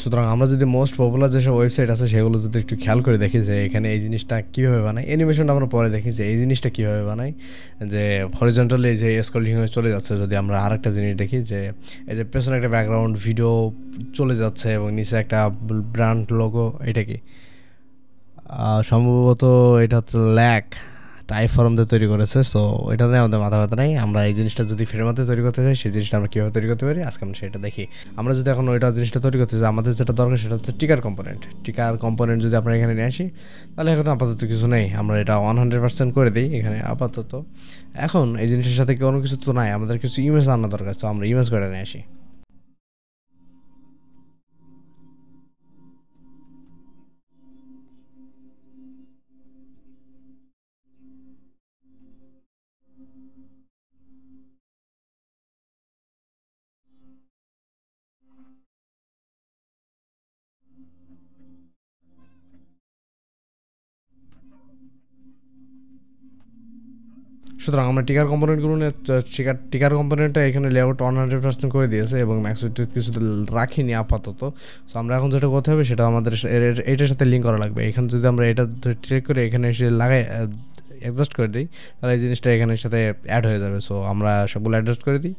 সুতরাং আমরা যদি মোস্ট পপুলার যেসব ওয়েবসাইট আছে সেগুলো যদি একটু খেয়াল করে দেখি যে এখানে এই জিনিসটা কীভাবে বানায়, অ্যানিমেশনটা আমরা পরে দেখি যে এই জিনিসটা কীভাবে বানায়, যে হরিজন্টালি যে স্ক্রলিং হয়ে চলে যাচ্ছে। যদি আমরা আরেকটা জিনিস দেখি যে এই যে পেছনে একটা ব্যাকগ্রাউন্ড ভিডিও চলে যাচ্ছে এবং নিচে একটা ব্র্যান্ড লোগো, এটা কি সম্ভবত এটা হচ্ছে ল্যাক টাইপ ফর্ম দিয়ে তৈরি করেছে। সো এটা নিয়ে আমাদের মাথা ব্যথা নেই। আমরা এই জিনিসটা যদি ফ্রেমের মধ্যে তৈরি করতে চাই সেই জিনিসটা আমরা কীভাবে তৈরি করতে পারি আজকে আমরা সেটা দেখি। আমরা যদি এখন ওইটা জিনিসটা তৈরি করতে চাই আমাদের যেটা দরকার সেটা হচ্ছে টিকার কম্পোনেন্ট যদি আমরা এখানে নিয়ে আসি তাহলে এখন আপাতত কিছু নেই, আমরা এটা 100% করে দিই এখানে আপাতত। এখন এই জিনিসের সাথে কোনো কিছু তো নাই, আমাদের কিছু ইমেজ আনা দরকার, তো আমরা ইমেজ করে নিয়ে আসি। সুতরাং আমরা টিকার কম্পোনেন্টগুলো নিয়ে টিকার কম্পোনেন্টটা এখানে লেআউট 100% করে দিয়েছে এবং ম্যাক্স উইথ কিছু রাখিনি আপাতত। সো আমরা এখন যেটা করতে হবে সেটা আমাদের এটার সাথে লিঙ্ক করা লাগবে। এখানে যদি আমরা এটা ট্রেক করে এখানে এসে লাগাই অ্যাডজাস্ট করে দিই তাহলে এই জিনিসটা এখানের সাথে অ্যাড হয়ে যাবে। সো আমরা সবগুলো অ্যাডজাস্ট করে দিই।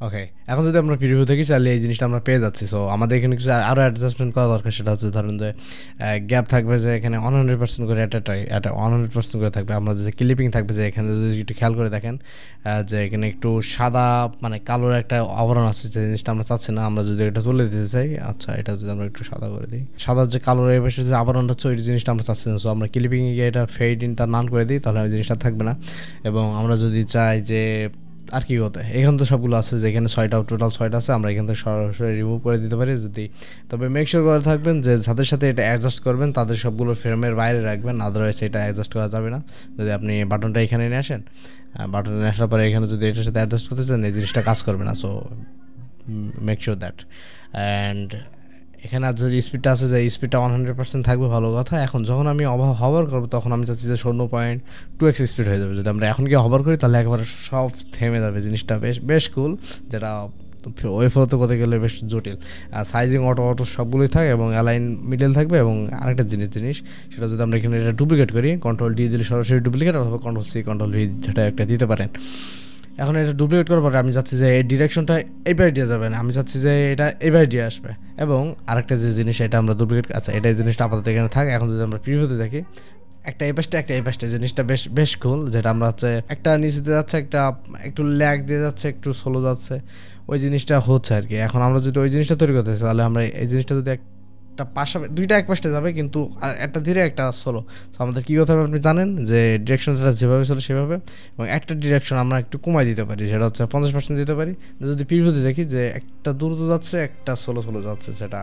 ওকে, এখন যদি আমরা প্রিভিউ দেখি তাহলে এই জিনিসটা আমরা পেয়ে যাচ্ছি। সো আমাদের এখানে কিছু আরও অ্যাডজাস্টমেন্ট করা দরকার, সেটা হচ্ছে ধরেন যে গ্যাপ থাকবে যে এখানে 100% করে এটা 100% করে থাকবে। আমরা যে ক্লিপিং থাকবে যে এখানে যদি একটু খেয়াল করে দেখেন যে এখানে একটু সাদা মানে কালোর একটা আবরণ আছে, যে জিনিসটা আমরা চাচ্ছি না। আমরা যদি এটা তুলে দিতে চাই, আচ্ছা এটা যদি আমরা একটু সাদা করে দিই, সাদার যে কালোর এই পাশে যে আবরণটা হচ্ছে ওই জিনিসটা আমরা চাচ্ছি না। সো আমরা ক্লিপিংয়ে গিয়ে এটা ফেড ইনটা নান করে দিই, তাহলে ওই জিনিসটা থাকবে না। এবং আমরা যদি চাই যে আর কি হতে এখানে তো সবগুলো আছে যে এখানে টোটাল 6টা আছে, আমরা এখান থেকে সরাসরি রিমুভ করে দিতে পারি যদি। তবে মেক শিওর করে থাকবেন যে যাদের সাথে এটা অ্যাডজাস্ট করবেন তাদের সবগুলো ফ্রেমের বাইরে রাখবেন, আদারওয়াইজ এটা অ্যাডজাস্ট করা যাবে না। যদি আপনি বাটনটা এখানে নিয়ে আসেন, বাটনে নিয়ে আসার পরে এখানে যদি এটার সাথে অ্যাডজাস্ট করতে চান এই জিনিসটা কাজ করবে না। So make sure that. And এখানে আর যে স্পিডটা আছে যে স্পিডটা 100% থাকবে, ভালো কথা। এখন যখন আমি হভার করবো তখন আমি চাচ্ছি যে 0.2x স্পিড হয়ে যাবে। যদি আমরা এখন গিয়ে হভার করি তাহলে একবারে সব থেমে যাবে, জিনিসটা বেশ কুল। যেটা ওয়ে ফ্লোতে করতে গেলে বেশ জটিল। সাইজিং অটো সবগুলোই থাকে এবং অ্যালাইন মিডল থাকবে। এবং আরেকটা জিনিস সেটা যদি আমরা এখানে এটা ডুপ্লিকেট করি, কন্ট্রোল ডি দিলে সরাসরি ডুপ্লিকেট, অথবা কন্ট্রোল সি কন্ট্রোল ভি যেটা একটা দিতে পারেন। এখন এটা ডুপ্লিকেট করার পরে আমি চাচ্ছি যে এই ডিরেকশনটা এইবার দিয়ে যাবে না, আমি চাচ্ছি যে এটা এইবার দিয়ে আসবে। এবং আরেকটা যে জিনিস এটা আমরা ডুপ্লিকেট, আচ্ছা এটা জিনিসটা আপাতত এখানে থাকে। এখন যদি আমরা প্রিভিউতে দেখি একটা এই পাশটা জিনিসটা বেশ কুল, যেটা আমরা হচ্ছে একটা নিচেতে যাচ্ছে, একটা একটু ল্যাগ দিয়ে যাচ্ছে, একটু স্লো যাচ্ছে, ওই জিনিসটা হচ্ছে আর কি। এখন আমরা যদি ওই জিনিসটা তৈরি করতে চাই তাহলে আমরা এই জিনিসটা যদি একটা পাশাপাশি দুইটা এক পাশে যাবে, কিন্তু একটা ধীরে একটা স্লো। তো আমাদের কী করতে হবে আপনি জানেন, যে ডিরেকশনটা যেভাবে ছিল সেভাবে, এবং একটা ডিরেকশন আমরা একটু কমাই দিতে পারি, সেটা হচ্ছে 50% দিতে পারি। যদি প্রিভিউতে দেখি যে একটা দ্রুত যাচ্ছে একটা স্লো যাচ্ছে, সেটা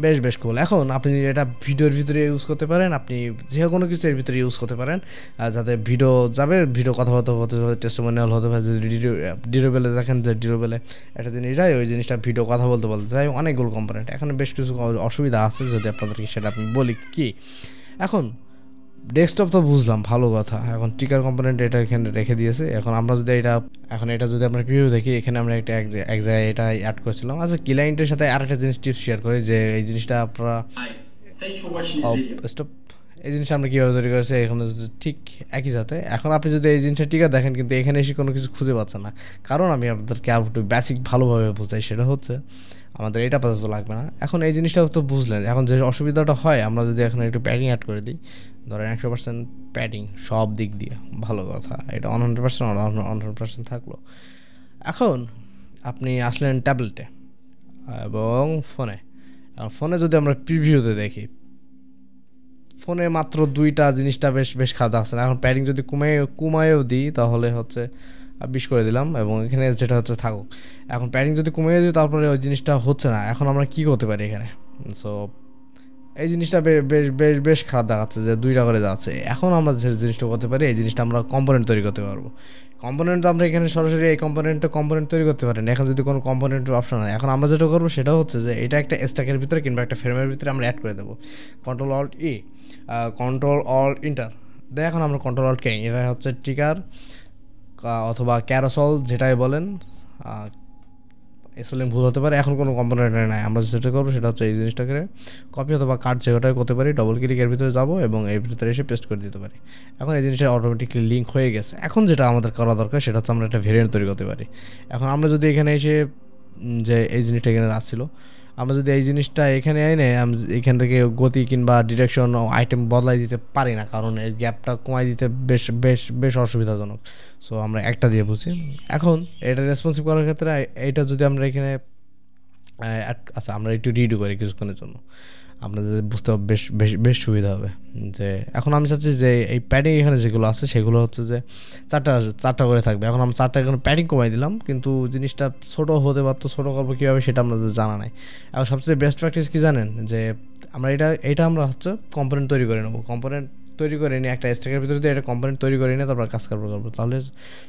বেশ কুল। এখন আপনি এটা ভিডিওর ভিতরে ইউজ করতে পারেন, আপনি যে কোনো কিছু এর ভিতরে ইউজ করতে পারেন, যাতে ভিডিও যাবে, ভিডিও কথাবার্তা হতে হবে, টেস্টিমোনিয়াল হতে পারে। যদি ডিউরেবলে দেখেন যে ডিউরেবলে একটা জিনিস যায়, ওই জিনিসটা ভিডিও কথা বলতে যায়, অনেকগুলো কম্পোনেন্ট। এখানে বেশ কিছু অসুবিধা আছে, যদি আপনাদেরকে সেটা আপনি বলি কি। এখন ডেস্কটপ তো বুঝলাম, ভালো কথা। এখন টিকার কম্পোনেন্ট এটা এখানে রেখে দিয়েছে। এখন আমরা যদি এটা যদি আমরা প্রিভিউ দেখি, এখানে আমরা একটা এক জায়গায় এটা অ্যাড করেছিলাম। আচ্ছা ক্লায়েন্টের সাথে আরেকটা জিনিস টিপস শেয়ার করি, যে এই জিনিসটা আপনারা স্টপ, এই জিনিসটা আমরা কীভাবে তৈরি করেছি এখানে ঠিক একই সাথে। এখন আপনি যদি এই জিনিসটা টিকা দেখেন কিন্তু এখানে এসে কোনো কিছু খুঁজে পাচ্ছেন না, কারণ আমি আপনাদেরকে আর একটু বেসিক ভালোভাবে বোঝাই। সেটা হচ্ছে আমাদের এটা আপাতত লাগবে না। এখন এই জিনিসটা তো বুঝলেন। এখন যে অসুবিধাটা হয়, আমরা যদি এখন একটু প্যাডিং অ্যাড করে দিই, ধরেন 100% প্যাডিং সব দিক দিয়ে, ভালো কথা। এটা 100% থাকলো। এখন আপনি আসলেন ট্যাবলেটে এবং ফোনে যদি আমরা প্রিভিউতে দেখি, ফোনে মাত্র দুইটা জিনিসটা বেশ খারাপ আসছে না। এখন প্যাডিং যদি কমায়েও দিই তাহলে হচ্ছে 20 করে দিলাম, এবং এখানে যেটা হচ্ছে থাকুক। এখন প্যাডিং যদি কমিয়ে দিই তারপরে ওই জিনিসটা হচ্ছে না। এখন আমরা কি করতে পারি এখানে? সো এই জিনিসটা বেশ খারাপ দেখাচ্ছে যে 2টা করে যাচ্ছে। এখন আমরা যে জিনিসটা করতে পারি, এই জিনিসটা আমরা কম্পোনেন্ট তৈরি করতে পারবো। কম্পোনেন্ট তো আমরা এখানে সরাসরি এই কম্পোনেন্ট তৈরি করতে পারেন। এখন যদি কোনো কম্পোনেন্টের অপশন হয়, এখন আমরা যেটা করবো সেটা হচ্ছে যে এটা একটা স্ট্যাকের ভিতরে কিংবা একটা ফ্রেমের ভিতরে আমরা অ্যাড করে দেবো। কন্ট্রোল অল্ট ইন্টার দেয়। এখন আমরা কন্ট্রোল অল্ট কে, এটা হচ্ছে টিকার অথবা ক্যারোসল যেটাই বলেন, স্পেলিং ভুল হতে পারে, এখন কোনো কম্পোনেন্ট নাই। আমরা যেটা করবো সেটা হচ্ছে এই জিনিসটাকে কপি অথবা কাট যেটাই করতে পারি, ডবল ক্লিক এর ভিতরে যাবো এবং এর ভিতরে এসে পেস্ট করে দিতে পারি। এখন এই জিনিসটা অটোমেটিকলি লিঙ্ক হয়ে গেছে। এখন যেটা আমাদের করা দরকার সেটা হচ্ছে আমরা একটা ভেরিয়েন্ট তৈরি করতে পারি। এখন আমরা যদি এখানে এসে যে এই জিনিসটা এখানে আসছিল, আমরা যদি এই জিনিসটা এখানে এনে এখান থেকে গতি কিংবা ডিরেকশন আইটেম বদলাই দিতে পারি না, কারণ এই গ্যাপটা কমাই দিতে বেশ বেশ বেশ অসুবিধাজনক। সো আমরা একটা দিয়ে বুঝি। এখন এটা রেসপন্সিভ করার ক্ষেত্রে এইটা যদি আমরা এখানে আচ্ছা আমরা একটু রিডু করি কিছুক্ষণের জন্য, আমরা যদি বুঝতে বেশ বেশ বেশ সুবিধা হবে। যে এখন আমি চাচ্ছি যে এই প্যাডিং এখানে যেগুলো আছে সেগুলো হচ্ছে যে চারটা করে থাকবে। এখন আমরা চারটা এখানে প্যাডিং কমাই দিলাম, কিন্তু জিনিসটা ছোটো হতে পারতো। ছোটো করবো কীভাবে সেটা আমাদের জানা নাই। এখন সবচেয়ে বেস্ট প্র্যাকটিস কী জানেন, যে আমরা এটা আমরা হচ্ছে কম্পোনেন্ট তৈরি করে নেবো। কম্পোনেন্ট তৈরি করে নিয়ে একটা স্ট্যাকের ভিতরে দিয়ে একটা কম্পোনেন্ট তৈরি করে নিয়ে তারপর কাজ করবো। তাহলে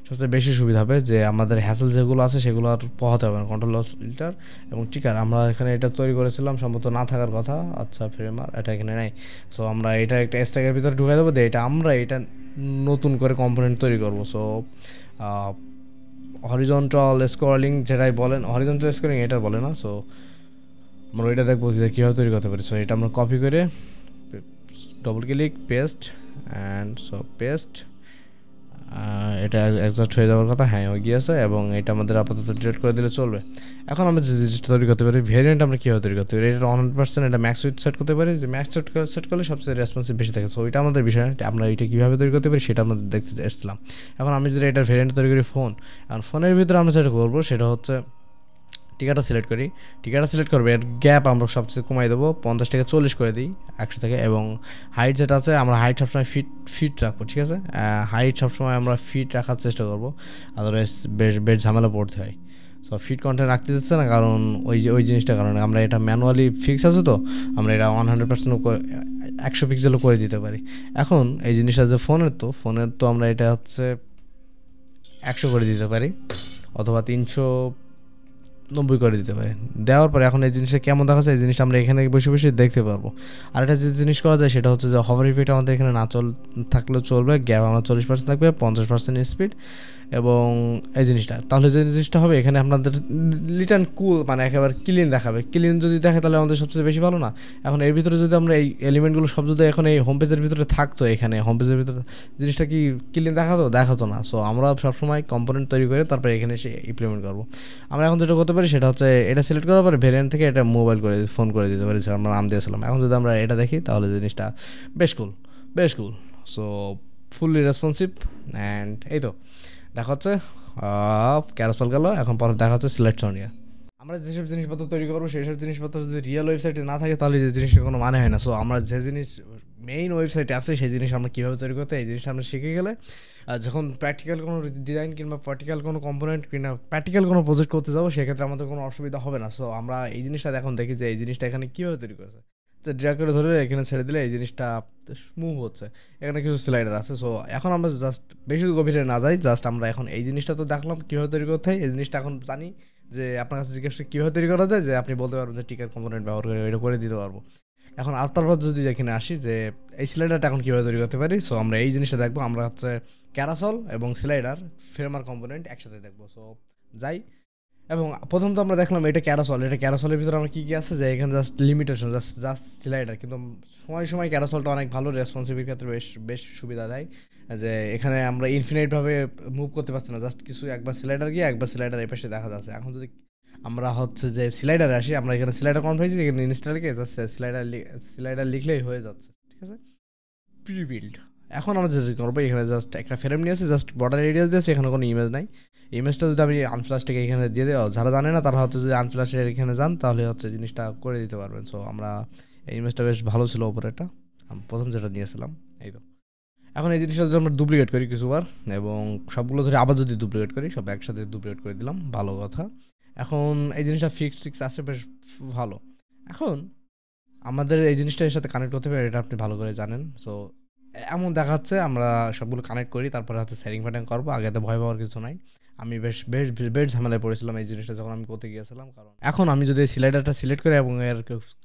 সবচেয়ে বেশি সুবিধা হবে, যে আমাদের হ্যাসেল যেগুলো আছে সেগুলো আর পোহাতে হবে না। কন্ট্রোল ফিল্টার এবং টিকার আমরা এখানে এটা তৈরি করেছিলাম, সম্ভবত না থাকার কথা। আচ্ছা ফ্রেমার এটা এখানে নাই। সো আমরা এটা একটা স্ট্যাকের ভিতরে ঢুকে দেবো, দিয়ে এটা নতুন করে কম্পোনেন্ট তৈরি করবো। সো হরিজন্টাল স্ক্রলিং যেটাই বলেন, হরিজন্টাল স্ক্রলিং এটা বলে না। সো আমরা ওইটা দেখবো যে কীভাবে তৈরি করতে পারি। সো এটা আমরা কপি করে double click paste and so paste, এটা অ্যাডজাস্ট হয়ে যাওয়ার কথা, হ্যাঁ হয়ে গিয়েছে। এবং এটা আমাদের আপাতত ডিলিট করে দিলে চলবে। এখন আমরা যে জিনিসটা তৈরি করতে পারি, ভেরিয়েন্ট আমরা কীভাবে তৈরি করতে পারি, এটা 100% এটা ম্যাক্স উইথ সেট করতে পারি, যে ম্যাক্স সেট করলে সবচেয়ে রেসপন্সিভ বেশি থাকে। সো এটা আমাদের বিষয়, আমরা এটা কীভাবে তৈরি করতে পারি সেটা আমাদের দেখতে এসেছিলাম। এখন আমি যদি এটার ভেরিয়েন্ট তৈরি করি ফোন, এখন ফোনের ভিতরে আমরা যেটা করবো সেটা হচ্ছে টিকাটা সিলেক্ট করি। টিকাটা সিলেক্ট করবে, এর গ্যাপ আমরা সবচেয়ে কমাই দেবো, 50 থেকে 40 করে দিই 100 থেকে। এবং হাইট যেটা আছে আমরা হাইট সবসময় ফিট রাখবো, ঠিক আছে। হাইট সবসময় আমরা ফিট রাখার চেষ্টা করবো, আদারওয়াইজ বেশ ঝামেলা পড়তে হয়। সো ফিট কন্টেন্ট রাখতে দিচ্ছে না, কারণ ওই জিনিসটার কারণে আমরা এটা ম্যানুয়ালি ফিক্স আছে, তো আমরা এটা 100% 100 পিক্সেলও করে দিতে পারি। এখন এই জিনিসটা যে ফোনের তো আমরা এটা হচ্ছে 100 করে দিতে পারি অথবা 390 করে দিতে পারে। দেওয়ার পরে এখন এই জিনিসটা কেমন দেখাচ্ছে, এই জিনিসটা আমরা এখানে বসে বসে দেখতে পারবো। আর একটা যে জিনিস করা যায় সেটা হচ্ছে যে হভার ইফেক্ট আমাদের এখানে না থাকলেও চলবে। গ্যাপ আমার 40% থাকবে, 50% স্পিড এবং এই জিনিসটা। তাহলে যে জিনিসটা হবে এখানে আপনাদের লিটান কুল মানে একেবারে ক্লিন দেখাবে। ক্লিন যদি দেখে তাহলে আমাদের সবচেয়ে বেশি ভালো না। এখন এর ভিতরে যদি আমরা এই এলিমেন্টগুলো সব যদি এখন এই হোম পেজের ভিতরে থাকতো, এখানে হোম পেজের ভিতরে জিনিসটা কি ক্লিন দেখাতো না। সো আমরা সবসময় কম্পোনেন্ট তৈরি করে তারপরে এখানে এসে ইমপ্লিমেন্ট করবো। আমরা এখন যেটা করতে পারি সেটা হচ্ছে এটা সিলেক্ট করার পরে ভেরিয়েন্ট থেকে এটা মোবাইল করে ফোন করে দিতে পারি, যেটা আমরা নাম দিয়েছিলাম। এখন যদি আমরা এটা দেখি তাহলে জিনিসটা বেশ কুল। সো ফুললি রেসপন্সিভ অ্যান্ড এই তো দেখা হচ্ছে ক্যারোসেল গেল। এখন পরে দেখা হচ্ছে সিলেকশন নিয়ে। আমরা যেসব জিনিসপত্র তৈরি করবো সেই সব জিনিসপত্র যদি রিয়েল ওয়েবসাইটে না থাকে তাহলে যে জিনিসটা কোনো মানে হয় না। সো আমরা যে জিনিস মেইন ওয়েবসাইটে আছে সেই জিনিস আমরা কীভাবে তৈরি করতে, এই জিনিসটা আমরা শিখে গেলে যখন প্র্যাকটিক্যাল কোনো ডিজাইন কিংবা প্র্যাকটিক্যাল কোনো কম্পোনেন্ট কিংবা প্র্যাকটিক্যাল কোনো প্রজেক্ট করতে যাবো সেক্ষেত্রে আমাদের কোনো অসুবিধা হবে না। সো আমরা এই জিনিসটা এখন দেখি যে এই জিনিসটা এখানে কীভাবে তৈরি করেছে। তো ড্র্যাগ করে ধরে এখানে ছেড়ে দিলে এই জিনিসটা স্মুভ হচ্ছে। এখানে কিছু স্লাইডার আছে। সো এখন আমরা জাস্ট বেশি গভীরে না যাই, জাস্ট আমরা এখন এই জিনিসটা তো দেখলাম কীভাবে তৈরি করতে হয়। এই জিনিসটা এখন জানি যে আপনার কাছে জিজ্ঞাসা কীভাবে তৈরি করা যায়, যে আপনি বলতে পারবেন যে টিকার কম্পোনেন্ট ব্যবহার করে এটা করে দিতে পারবো। এখন আর তারপর যদি এখানে আসি যে এই স্লাইডারটা এখন কীভাবে তৈরি করতে পারি, সো আমরা এই জিনিসটা দেখবো। আমরা হচ্ছে ক্যারাসল এবং স্লাইডার ফ্রেমার কম্পোনেন্ট একসাথে দেখবো। সো যাই, এবং প্রথম তো আমরা দেখলাম এটা ক্যারাসলের ভিতরে আমরা কী আছে, যে এখানে জাস্ট লিমিটেশন জাস্ট স্লাইডার। কিন্তু সময় ক্যারাসলটা অনেক ভালো, রেসপন্সিভিটির ক্ষেত্রে বেশ সুবিধা দেয়। যে এখানে আমরা ইনফিনিটভাবে মুভ করতে পারছি না, জাস্ট কিছু একবার স্লাইডার গিয়ে একবার স্লাইডার এই পাশে দেখা যাচ্ছে। এখন যদি আমরা হচ্ছে যে স্লাইডারে আসি, আমরা এখানে স্লাইডার কনফারেন্সি এখানে ইনস্টলকে জাস্ট স্লাইডার লিখলেই হয়ে যাচ্ছে, ঠিক আছে। প্রিবিল্ড। এখন আমরা যেটা করবো এখানে জাস্ট একটা ফ্রেম নিয়ে আসি, জাস্ট বর্ডার এরিয়া দিয়েছি, এখানে কোনো ইমেজ নাই। ইমেজটা যদি আমি আনফ্লাশটাকে এখানে দিয়ে দেওয়া, যারা জানে না তারা হচ্ছে যদি আনফ্লাশের এখানে যান তাহলে হচ্ছে জিনিসটা করে দিতে পারবেন। সো আমরা এই ইমেজটা বেশ ভালো ছিল ওপরে, এটা প্রথম যেটা নিয়েছিলাম। এই তো এখন এই জিনিসটা যদি আমরা ডুপ্লিকেট করি কিছুবার এবং সবগুলো ধরে আবার যদি ডুপ্লিকেট করি, সব একসাথে ডুপ্লিকেট করে দিলাম, ভালো কথা। এখন এই জিনিসটা ফিক্স আসছে, বেশ ভালো। এখন আমাদের এই জিনিসটা এর সাথে কানেক্ট করতে হবে, এটা আপনি ভালো করে জানেন। সো এমন দেখাচ্ছে আমরা সবগুলো কানেক্ট করি, তারপরে হচ্ছে সেটিং প্যাটার্ন করবো। আগে তো ভয় পাওয়ার কিছু নাই। আমি বেশ বেশ বেশ ঝামেলায় পড়েছিলাম এই জিনিসটা যখন আমি করতে গিয়েছিলাম। কারণ এখন আমি যদি স্লাইডারটা সিলেক্ট করি এবং এর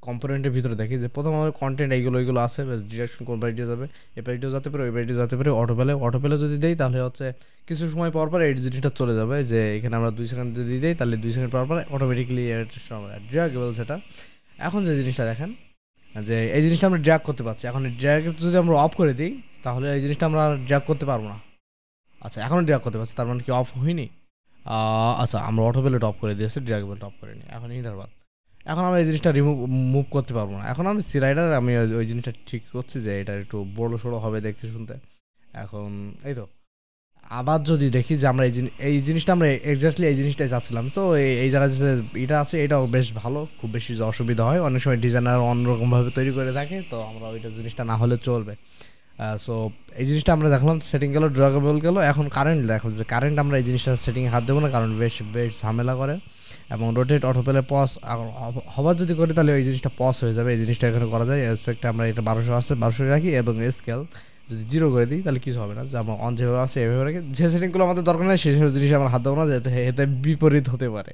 কম্পোনেন্টের ভিতরে দেখি যে প্রথম আমাদের কন্টেন্ট এইগুলো আছে, বেশ ডিরেকশন কোন পাশে যাবে, এই পাশটাও যেতে পারে ওই পাশটাও যেতে পারে, অটো পেলে যদি দেই তাহলে হচ্ছে কিছু সময় পর পর এই জিনিসটা চলে যাবে, যে এখানে আমরা 2 সেকেন্ড যদি দিই তাহলে 2 সেকেন্ড পর পর অটোমেটিকলি ড্র্যাগেবল সেটা। এখন যে জিনিসটা দেখেন যে এই জিনিসটা আমরা ড্র্যাগ করতে পারছি, এখন ড্র্যাগ যদি আমরা অফ করে দিই তাহলে এই জিনিসটা আমরা ড্র্যাগ করতে পারবো না। আচ্ছা এখনও ড্র্যাগ করতে পারছি, তার মানে কি অফ হয়নি? আচ্ছা আমরা অটো বেলটা অফ করে দিয়েছি, ড্র্যাগ বেলটা অফ করিনি। এখন ইন্টারভাল, এখন আমরা এই জিনিসটা মুভ করতে পারবো না। এখন আমি স্লাইডার আমি ওই জিনিসটা ঠিক করছি যে এটা একটু বড়ো সড়ো হবে দেখতে শুনতে। এখন এই তো আবার যদি দেখি যে আমরা এই জিনিসটা আমরা এক্স্যাক্টলি এই জিনিসটাই চাচ্ছিলাম, তো এই জায়গায় যে এটা আছে এটাও বেশ ভালো, খুব বেশি যে অসুবিধা হয়, অনেক সময় ডিজাইনার অন্যরকমভাবে তৈরি করে থাকে, তো আমরা ওইটা জিনিসটা না হলে চলবে। সো এই জিনিসটা আমরা দেখলাম সেটিং গেল, ড্রাগেবল গেল। এখন কারেন্ট দেখো যে কারেন্ট আমরা এই জিনিসটা সেটিংয়ে হাত দেবো না, কারণ বেশ বেশ ঝামেলা করে। এবং রোটেট অটো পেলে পজ হবার যদি করি তাহলে ওই জিনিসটা পজ হয়ে যাবে, এই জিনিসটা এখানে করা যায়। এসপেক্টে আমরা এটা 1200 আছে 1200 রাখি, এবং স্কেল যদি 0 করে দিই তাহলে কিছু হবে না, যে আমার অন যেভাবে আছে এভাবে রাখি। যে সেটিংগুলো আমাদের দরকার নেই সেই সব জিনিস আমার হাত দেবো না, যাতে এতে বিপরীত হতে পারে।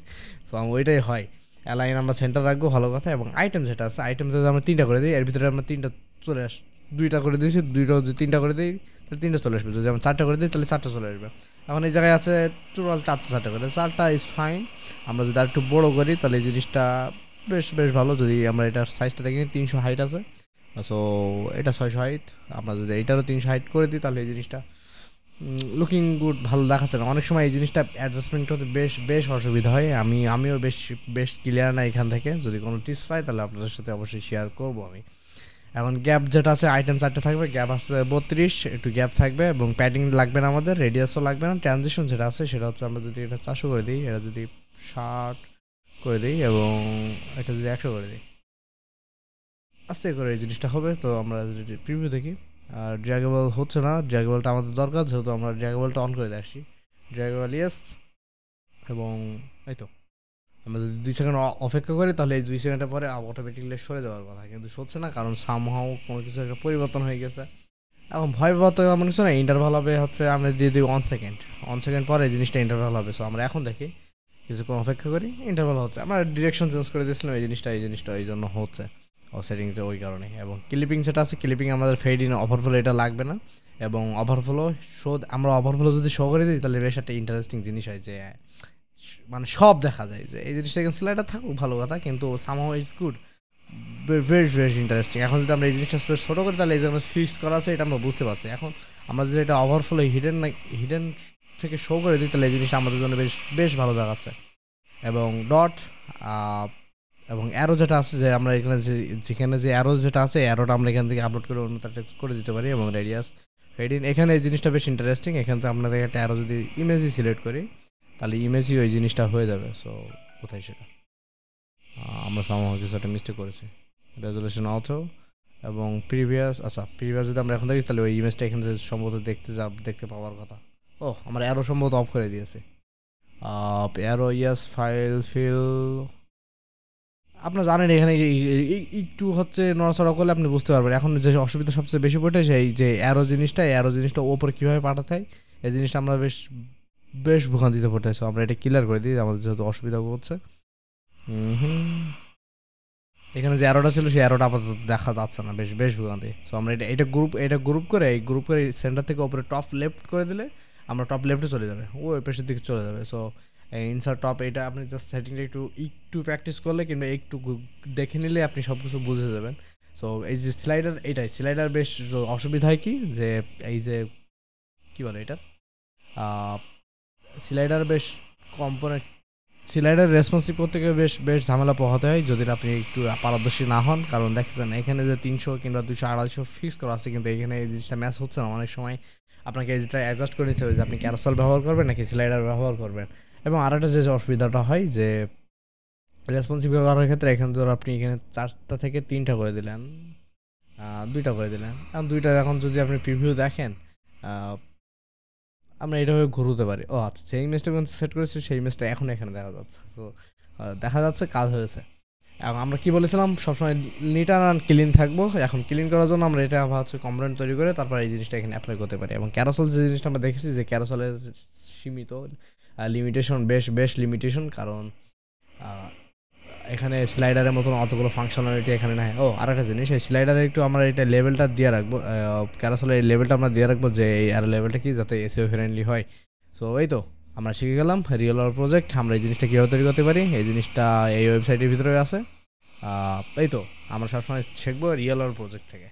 সো ওইটাই হয়, অ্যালাইন আমরা সেন্টার রাখবো, ভালো কথা। এবং আইটেম যেটা আছে, আইটেম যদি আমরা 3টা করে দিই, এর ভিতরে আমরা 3টা চলে 2টা করে দিয়েছি, 2টা যদি 3টা করে দিই তাহলে 3টা চলে আসবে, যদি আমরা 4টা করে দিই তাহলে 4টা চলে আসবে। এখন এই জায়গায় আছে টোটাল 4টা করে, 4টা ইজ ফাইন। আমরা যদি আর একটু বড়ো করি তাহলে এই জিনিসটা বেশ বেশ ভালো। যদি আমরা এটার সাইজটা দেখি 300 হাইট আছে, সো এটা 600 হাইট। আমরা যদি এইটারও 300 হাইট করে দিই তাহলে এই জিনিসটা লুকিং গুড, ভালো দেখাচ্ছে না। অনেক সময় এই জিনিসটা অ্যাডজাস্টমেন্ট করতে বেশ বেশ অসুবিধা হয়। আমিও বেশ বেশ ক্লিয়ার না এখান থেকে, যদি কোনো টিপস পাই তাহলে আপনাদের সাথে অবশ্যই শেয়ার করবো আমি। এখন গ্যাপ যেটা আছে, আইটেম 4টা থাকবে, গ্যাপ আসবে 32, একটু গ্যাপ থাকবে, এবং প্যাডিং লাগবে না আমাদের, রেডিয়াসও লাগবে না। ট্রানজিশন যেটা আছে সেটা হচ্ছে আমরা যদি এটা 400 করে দিই, এটা যদি 60 করে দিই, এবং এটা যদি 100 করে দিই, আস্তে করে এই জিনিসটা হবে। তো আমরা যদি প্রিভিউ দেখি, আর ড্র্যাগেবল হচ্ছে না, ড্র্যাগেবলটা আমাদের দরকার, যেহেতু আমরা ড্র্যাগেবলটা অন করে দেখছি। ড্র্যাগেবল ইয়েস, এবং এই তো আমরা যদি 2 সেকেন্ড অপেক্ষা করি তাহলে এই 2 সেকেন্ডের পরে অটোমেটিকলি সরে যাওয়ার কথা, কিন্তু সরছে না, কারণ সামহাও কোনো কিছু একটা পরিবর্তন হয়ে গেছে। এখন ভয় পাওয়ার তো এমন কিছু না, ইন্টারভাল হবে হচ্ছে আমরা দিয়ে দিই 1 সেকেন্ড, 1 সেকেন্ড পরে এই জিনিসটা ইন্টারভাল হবে। সো আমরা এখন দেখি কিছুক্ষণ অপেক্ষা করি, ইন্টারভাল হচ্ছে। আমরা ডিরেকশন চেঞ্জ করে দিয়েছিলাম, এই জিনিসটা এই জন্য হচ্ছে সেটিংসে ওই কারণে। এবং ক্লিপিং যেটা আছে, ক্লিপিং আমাদের ফেড ইন ওভারফ্লো এটা লাগবে না, এবং ওভারফ্লো আমরা ওভারফ্লো যদি শো করে দিই তাহলে বেশ একটা ইন্টারেস্টিং জিনিস হয়, যে মানে সব দেখা যায়, যে এই জিনিসটা এখানে স্লাইডার থাকুক ভালো কথা, কিন্তু সামহাউ ইটস গুড, বেশ বেশ ইন্টারেস্টিং। এখন যদি আমরা এই জিনিসটা ছোটো করি তাহলে এই যে ফিক্স করা আছে এটা আমরা বুঝতে পারছি। এখন আমরা যদি এটা ওভারফ্লো হিডেন থেকে শো করে দিই তাহলে এই জিনিসটা আমাদের জন্য বেশ বেশ ভালো দেখাচ্ছে। এবং ডট এবং অ্যারো যেটা আছে, যে আমরা এখানে যেখানে যে অ্যারো যেটা আছে, অ্যারোটা আমরা এখান থেকে আপলোড করে অন্য তারটা করে দিতে পারি। এবং রেডিয়াস হেডিন, এখানে এই জিনিসটা বেশ ইন্টারেস্টিং। এখান থেকে আপনাদের একটা অ্যারো যদি ইমেজই সিলেক্ট করি তাহলে ইমেজই ওই জিনিসটা হয়ে যাবে। সো কোথায় সেটা আমরা সামহাউ কিছু একটা মিস্টেক করেছি, রেজুলেশন অথো এবং প্রিভিয়াস। আচ্ছা প্রিভিয়াস যদি আমরা এখন দেখি তাহলে ওই ইমেজটা এখানে সম্ভবত দেখতে পাওয়ার কথা। ও আমরা অ্যারো সম্ভবত অফ করে দিয়েছি। অ্যারো ইয়াস, ফাইল ফিল, আপনারা জানেন এখানে একটু হচ্ছে নড়াচড়া করলে আপনি বুঝতে পারবেন। এখন যে অসুবিধা সবচেয়ে বেশি পড়ে সেই যে অ্যারো জিনিসটা ওপরে কীভাবে পাঠাতে হয়, এই জিনিসটা আমরা বেশ বেশ ভোগান্তিতে পড়তেছি। আমরা এটা ক্লিয়ার করে দিই, আমাদের যেহেতু অসুবিধা হচ্ছে। এখানে যে অ্যারোটা ছিল সেই অ্যারোটা আপাতত দেখা যাচ্ছে না, বেশ বেশ ভোগান্তি। সো আমরা এটা গ্রুপ করে সেন্টার থেকে ওপরে টপ লেফট করে দিলে আমরা টপ লেফটে চলে যাবে, ও পেশের দিকে চলে যাবে। সো ইনসার্ট টপ, এটা আপনি জাস্ট সেটিংটা একটু প্র্যাকটিস করলে কিংবা একটু দেখে নিলে আপনি সব কিছু বুঝে যাবেন। সো এই যে স্লাইডার বেশ অসুবিধা হয় কি, যে এই যে কী বলে এটা স্লাইডার বেশ কম্পোনেন্ট, স্লাইডার রেসপন্সিভ করতে গিয়ে বেশ বেশ ঝামেলা পোহাতে হয় যদি আপনি একটু পারদর্শী না হন। কারণ দেখেছেন এখানে যে 300 কিংবা 200 250 ফিক্স করা আছে, কিন্তু এখানে এই জিনিসটা ম্যাচ হচ্ছে না। অনেক সময় আপনাকে এই যেটা অ্যাডজাস্ট করে নিতে হবে যে আপনি ক্যারোসেল ব্যবহার করবেন নাকি স্লাইডার ব্যবহার করবেন। এবং আরেকটা যে অসুবিধাটা হয় যে রেসপন্সিভ করার ক্ষেত্রে এখানে ধর আপনি এখানে 4টা থেকে 3টা করে দিলেন, 2টা করে দিলেন। এখন 2টা এখন যদি আপনি প্রিভিউ দেখেন আমরা এইভাবে ঘুরতে পারি। ও আচ্ছা, সেই ইমেজটা কিন্তু সেট করেছি, সেই ইমেজটা এখন এখানে দেখা যাচ্ছে। সো দেখা যাচ্ছে কাজ হয়েছে। এবং আমরা কি বলেছিলাম সবসময় নিট অ্যান্ড ক্লিন থাকবো। এখন ক্লিন করার জন্য আমরা এটা হচ্ছে কম্পোনেন্ট তৈরি করে তারপর এই জিনিসটা এখানে অ্যাপ্লাই করতে পারি। এবং ক্যারোসেল যে জিনিসটা আমরা দেখেছি যে ক্যারোসেলের সীমিত লিমিটেশন, বেশ লিমিটেশন, কারণ এখানে স্লাইডারের মতন অতগুলো ফাংশনালিটি এখানে নাই। আর একটা জিনিস, এই স্লাইডারে একটু আমরা এটা লেভেলটা দিয়ে রাখবো, ক্যারাসলে এই লেভেলটা আমরা দিয়ে রাখবো যে এই আর লেভেলটা কি, যাতে এসইও ফ্রেন্ডলি হয়। সো এই তো আমরা শিখে গেলাম রিয়েল ওয়ার্ল্ড প্রজেক্ট। আমরা এই জিনিসটা কীভাবে তৈরি করতে পারি, এই জিনিসটা এই ওয়েবসাইটের ভিতরে আছে। এই তো আমরা সবসময় শিখবো রিয়েল ওয়ার্ল্ড প্রজেক্ট থেকে।